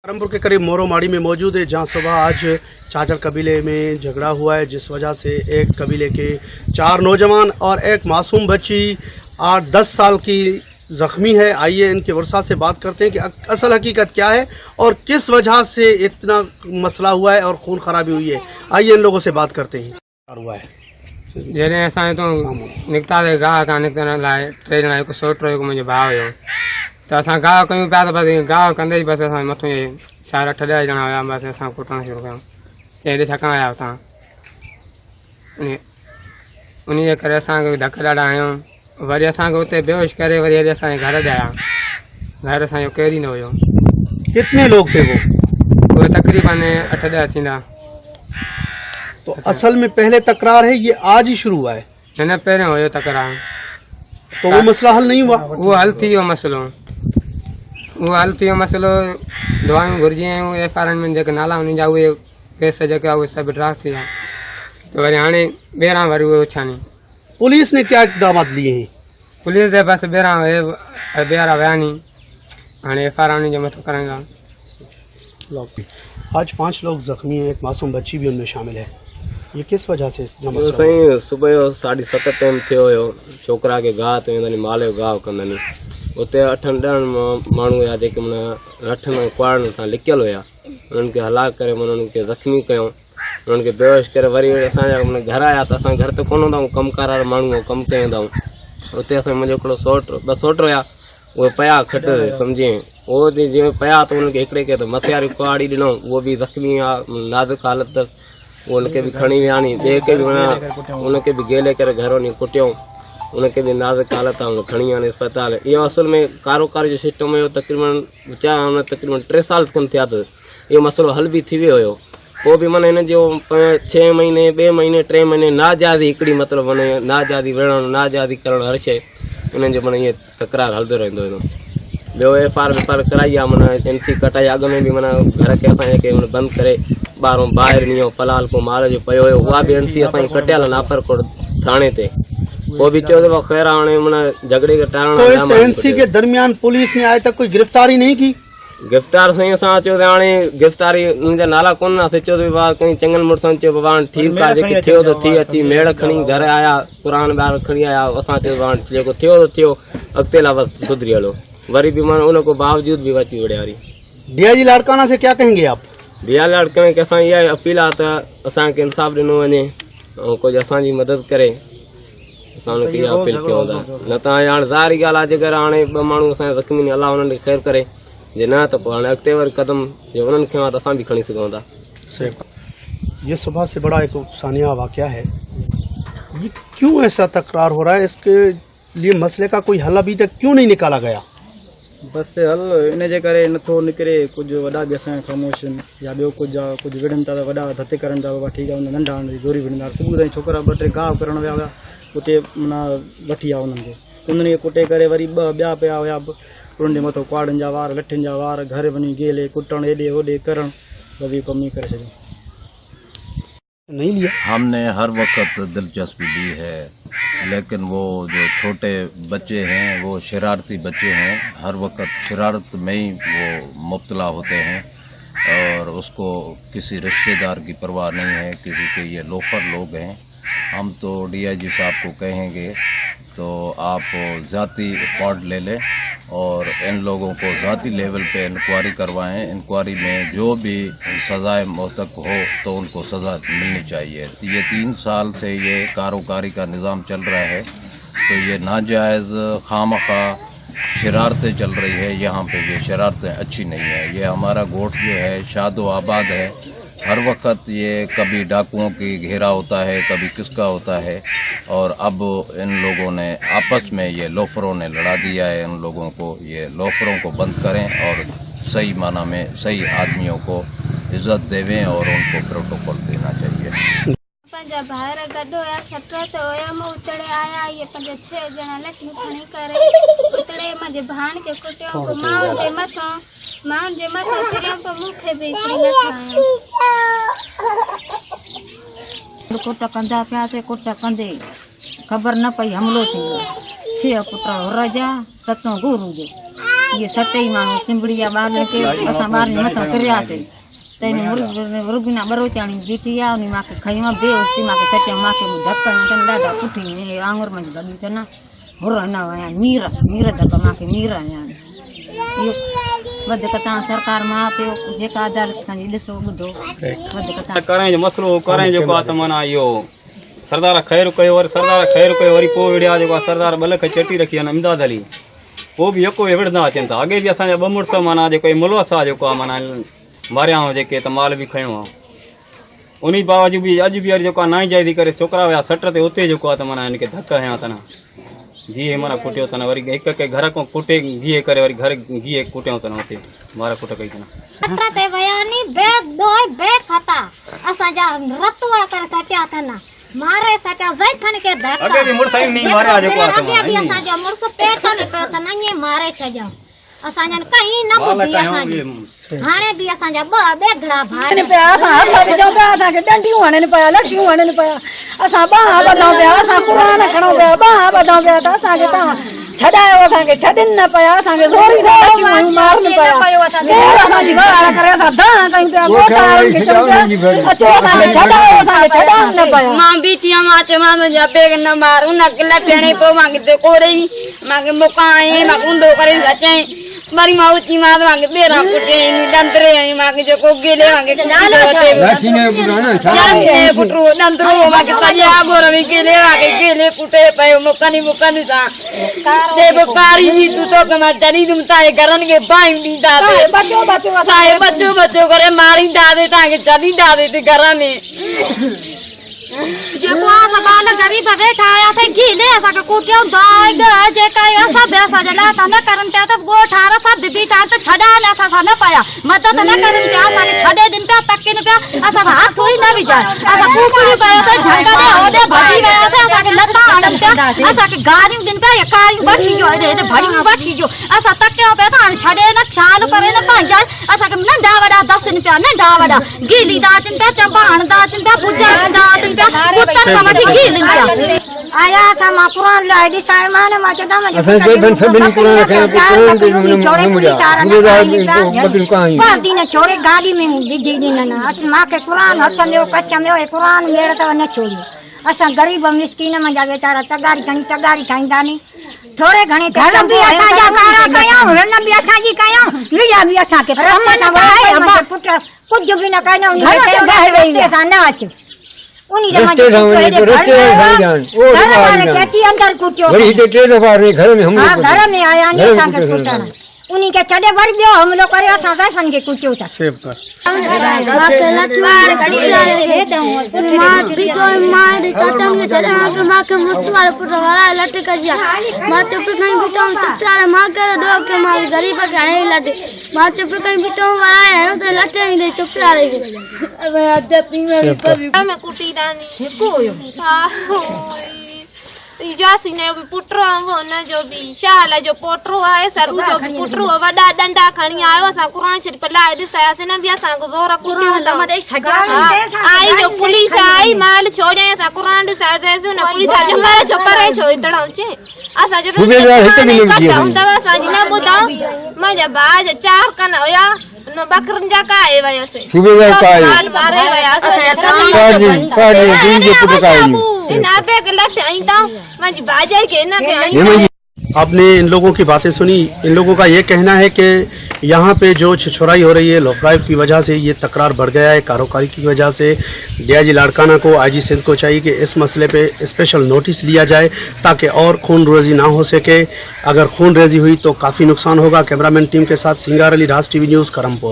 सहारनपुर के करीब मोरोमाड़ी में मौजूद है, जहां सुबह आज चाचर कबीले में झगड़ा हुआ है, जिस वजह से एक कबीले के 4 नौजवान और एक मासूम बच्ची 8-10 साल की ज़ख्मी है। आइए इनके वर्षा से बात करते हैं कि असल हकीकत क्या है और किस वजह से इतना मसला हुआ है और खून खराबी हुई है। आइए इन लोगों से बात करते हैं। हुआ है जैसे असां तो निकिता गांव खां निकिरण लाइ 3 ॼणा, हिकु सोट हिकु मुंहिंजो भाउ हुयो, त असां गांव कयूं पिया त बसि गांव कंदे ई बसि असां मथां 7-8 ॼणा हुया, बसि असां कुटणु शुरू कयूं। हेॾे छकण आया हुतां, उन जे करे असांखे धक ॾाढा आहियूं। वरी असांखे उते बेहोश करे वरी हेॾे असांजे घर जा आया। घर असांजो केरु ई न हुयो। कितने लोग थे वो? उहे तक़रीबन 8-10 थींदा। तो असल में पहले तकरार है, ये आज ही शुरू हुआ है? न पहिरियों हुयो तकरार। तो वो मसला हल नहीं हुआ? वो हल थी वियो मसइलो, उहो हल थी वियो मसइलो। दवायूं घुरिजी आयूं, FRN में जेके नाला उन्हनि जा उहे केस जेका उहे सभु ड्राफ्ट थी विया। त वरी हाणे ॿेरां वरी उहे उछानी। पुलिस ने क्या इक़दाम लिए हैं? पुलिस जे बसि ॿेरां ॿेरा विया नी, हाणे FRN उन्हनि जे मथां कराईंदा। आज 5 लोग जख्मी हैं, एक मासूम बच्ची भी उनमें शामिल है। ये किस वजह से? साईं सुबह जो 7:30 टाइम थियो हुयो। छोकिरा खे गाह ते वेंदा नी, माल जो गाह कंदा नी। उते 8-10 माण्हू हुया जेके माना रठनि कुआड़नि सां लिकियल हुया। उन्हनि खे हलाक करे उन्हनि खे ज़ख़्मी कयूं, उन्हनि खे बेहोश करे वरी असांजा घर आया। त असां घर त कोन हूंदा आहियूं, कमकार वारा माण्हू कमु कयूं वेंदा आहियूं। उते असां मुंहिंजो हिकिड़ो ॿ सोट हुया, उहे पिया खट सम्झी। उहो जीअं पिया त उनखे हिकिड़े खे त मथे वारी कुआड़ी ॾिनो, उहो बि ज़ख़्मी आहे, नाज़ुक हालत। उनखे बि खणी विया नी, ॿिए खे बि वञा उनखे बि गेले करे घर वञी कुटियूं, उनखे बि नाज़ुक हालत आहे, खणी विया अस्पताल। इहो असल में कारोबार जो सिस्टम हुयो। तक़रीबन 3 साल खनि थिया त इहो मसइलो हल बि थी वियो हुयो। पोइ बि माना हिन जो 6 महीने 2 महीने 3 महीने नाजादी हिकिड़ी मतिलबु माना नाजादी विढ़णु नाजादी करणु हर शइ उन्हनि जो माना ईअं तकरार हलंदो रहंदो हुयो। ॿियो FR कराई आहे, माना NC कटाई। अॻ में बि माना घर खे असांखे बंदि करे ॿाहिरों ॿाहिरि नियो पलाल को माल जो पियो हुयो, उहा बि NC असांजी कटियल नापरकोट थाणे ते। वो भी चौथे वो खैर आने मना झगड़े के टारण। तो इस NC के दरमियान पुलिस ने आज तक कोई गिरफ्तारी नहीं की? गिरफ्तार सही असां चयो हाणे गिरफ्तारी उनजा नाला कोन ना चयो बाबा कहीं चंगल मुड़सन चयो बाबा ठीक आहे, जेके थियो तो थी अची मेड़ खणी घर आया, कुरान ॿार खणी आया। असां चयो बाबा जेको थियो तो थियो, अॻिते ला बस सुधरी हलो। वरी भी माना उनको बावजूद भी अची वड़े वारी। DIG लाड़काना से क्या कहेंगे आप? DIG लाड़काना के असां इहा अपील आहे त असांखे इंसाफ़ ॾिनो वञे ऐं कुझु असांजी मदद करे। असां उनखे इहा अपील कयूं था। न त हाणे ज़ाहिरी ॻाल्हि आहे, जेकर हाणे 2 माण्हू असांजा ज़ख़्मी अलाह उन्हनि खे ख़ैर करे, जे न त पोइ हाणे अॻिते वरी कदम जो उन्हनि खयो आहे त असां बि खणी सघूं था। ये सुबह से बड़ा एक सानिया वाक़या है, ये क्यों ऐसा तकरार हो रहा है? इसके लिए मसले का कोई हल अभी तक क्यों नहीं निकाला गया? बस हल इन जे करे नथो निकिरे। कुझु वॾा बि असांजा ख़ामोश आहिनि या ॿियो कुझु आहे, कुझु विढ़नि था त वॾा धते करनि था बाबा ठीकु आहे, नंढा जोरी विढ़ंदा। सुबुह ताईं छोकिरा 2-3 गाह करणु विया हुआ, उते माना वठी विया उन्हनि खे। उन्हनि खे कुटे करे वरी 2 ॿिया पिया हुया, उन्हनि जे मथां कुआड़नि जा वार लठियुनि जा वार, घर वञी गेले कुटणु हेॾे होॾे करणु, वरी कम ई करे छॾियो। नहीं लिया हमने हर वक्त दिलचस्पी ली है, लेकिन वो जो छोटे बच्चे हैं वो शरारती बच्चे हैं, हर वक्त शरारत में ही वो मुब्तला होते हैं और उसको किसी रिश्तेदार की परवाह नहीं है, किसी के ये लोफर लोग हैं। हम तो DIG साहब को कहेंगे तो आप ज़ाती स्पॉट ले लें और इन लोगों को ज़ाती लेवल पे इंक्वायरी करवाएं। इंक्वायरी में जो भी सज़ाए मुस्तहक हो तो उनको सज़ा मिलनी चाहिए। ये 3 साल से ये कारोबारी का निज़ाम चल रहा है, तो ये नाजायज़ खामखा शरारतें चल रही है यहाँ पे। ये शरारतें अच्छी नहीं है। ये हमारा गोठ जो है शादो आबाद है, हर वक्त ये कभी डाकुओं की घेरा होता है, कभी किसका होता है। और अब इन लोगों ने आपस में ये लोफरों ने लड़ा दिया है इन लोगों को। ये लोफरों को बंद करें और सही माना में सही आदमियों को इज्जत देवें और उनको प्रोटोकॉल देना चाहिए। जब बाहर गड्ढो या सटरा तो हम उतड़े आया, ये 5-6 जना लठ में खणी करे उतड़े मुझे भान के कुटियों को मां जे मथो फिरियों तो मुखे भी लठाया। कुट कंदा पिया से कुट कंदे खबर न पई हमलो थी। 6 पुट रजा 7 गुरु जो ये सटई माण्हू चिंबड़िया ॿार खे असां ॿारनि मथां किरियासीं त हिन रुबीना बरोचाणी बीठी आहे उन मूंखे खयूं बेहोशी मूंखे सटिया मूंखे धक अथनि ॾाढा सुठी आङुर में गॾु अथनि हुर न वया नीर धक मूंखे नीर हया इहो वधीक तव्हां सरकार मां पियो जेका अदालत असांजी ॾिसो ॿुधो वधीक तव्हां करें जो मसलो करें जेको आहे त माना इहो सरदार ख़ैरु कयो वरी सरदार ख़ैरु कयो वरी पोइ विड़िया जेको आहे सरदार ॿ लख चटी रखी आहे इमदाद अली पोइ बि यको विड़ंदा अचनि था अॻे बि असांजा ॿ मुड़ुस माना जेको मुलवस आहे जेको आहे माना मारिया हुआ जेके त माल बि खयो आहे उन बावजूद बि अॼु बि वरी जेको आहे नाई जाइदी करे छोकिरा विया सट ते उते जेको आहे त माना हिनखे धक हया अथनि गीह माना कुटियो अथनि वरी हिक हिक घर खां कुटे गीह करे वरी घर गीह कुटियो अथनि हुते मार कुट कई अथनि सट ते विया नी बे खाता असांजा रतुआ करे सटिया अथनि मारे सटिया जई खन के धक अॻे बि मुड़ुस नहीं मारिया जेको आहे त अॻे बि असांजा मुड़ुस पेट में पियो अथनि ईअं मारे छॾियऊं असांजा कहीं न ॿुधी असांजी हाणे बि असांजा ॿ बेगड़ा भाई पिया असां हथ विझूं पिया असांखे डंडियूं हणनि पिया लठियूं हणनि पिया असां बांह ॿधूं पिया असां क़ुर खणूं पिया बांह ॿधूं पिया त असांखे तव्हां छॾायो असांखे छॾनि न पिया असांखे ज़ोरी मारनि पिया असांजी गाल करे असां धां कयूं पिया गोटारनि खे चऊं पिया अचो असांखे छॾायो असांखे छॾाइनि न पिया मां बीठी मां चयो मां मुंहिंजा बेग न मार उन लटणे पोइ मां किथे कोड़े मूंखे मुकाए मां ऊंधो करे अचई वरी मां उची मां मूंखे ॿेरा पुटे डंदरे ऐं मूंखे जेको गेले मूंखे पुटो डंदरो मूंखे सॼा गोर में गेले पुटे पियो मुकनि सां कारी जी तूं तोखे मां चढ़ी दुम तव्हांजे घरनि खे बायूं ॾींदासीं तव्हांखे बचो करे मारींदासीं तव्हांखे छॾींदासीं घर में जेको असां बाल ग़रीब वेठा आयासीं गीले असांखे कुटियूं दाग जेका सभु असांजा लाथा न करनि पिया त ॻोठार सभु बीठा त छॾाइनि असां न पिया मदद न करनि पिया असांखे छॾे ॾिनि पिया तकिनि पिया असां हथ ई न विझाए असां कुकड़ियूं कयोसीं झंगल होॾे भॼी वियासीं असांखे लता हणनि पिया असांखे गारियूं ॾिनि पिया या कारियूं वठी ॾियो हेॾे हेॾे भरियूं वठी ॾियो असां तकियूं पिया त हाणे छॾे न ख़्यालु करे न पंहिंजा असांखे नंढा वॾा दसनि पिया नंढा वॾा गीली था अचनि पिया चंबा हणंदा अचनि पिया पूजा कंदा अचनि पिया आया असां मां क़ुर लाइ ॾिसां मां मां चवंदा न छोड़े गाॾी में विझी ॾिननि मूंखे क़ुर हथ में कच्छ में क़ुर मेड़ अथव न छोड़ियो असां ग़रीब मिसकिन मुंहिंजा वीचारा तगारी खाईंदा नी थोरे घणे घर बि असांजा कारा कयूं हिन बि असांजी कयूं लिया बि असांखे पुट कुझु बि न कयूं असां न अचूं घर में आया उन्हीं के छड़े वरी ॿियो हमलो करे असां ज़ाइफ़नि खे कुटियो था गरीब खे हाणे लट मां चुप कई बीठो आया त लटे चुप में कुटी जासी ने भी पुटरो हुन जो भी शाल जो पोटरो है सरू जो भी पुटरो वडा डंडा खणी आयो असा कुरान शरीफ लाए दिसायासे न भी असा को जोर कुटियो त आई जो पुलिस आई माल छोड़े असा कुरान दिसायासे न पुलिस जो मारे छोकरे छो इतड़ा छे असा जो हुंदा असा जी न बुदा मजा बाज चार कन होया न बकरन जा काए वयसे सुबह काए मारे वया ना पे गलत आईता मज बाजे के ना पे आपने इन लोगों की बातें सुनी। इन लोगों का ये कहना है कि यहाँ पे जो छिछोराई हो रही है लफड़ाई की वजह से ये तकरार बढ़ गया है कारोकारी की वजह से। डीआईजी लाड़काना को आईजी सिंध को चाहिए कि इस मसले पे स्पेशल नोटिस लिया जाए ताकि और खून रेजी ना हो सके। अगर खून रेजी हुई तो काफ़ी नुकसान होगा। कैमरामैन टीम के साथ सिंगार अली, राज टीवी न्यूज़, करमपुर।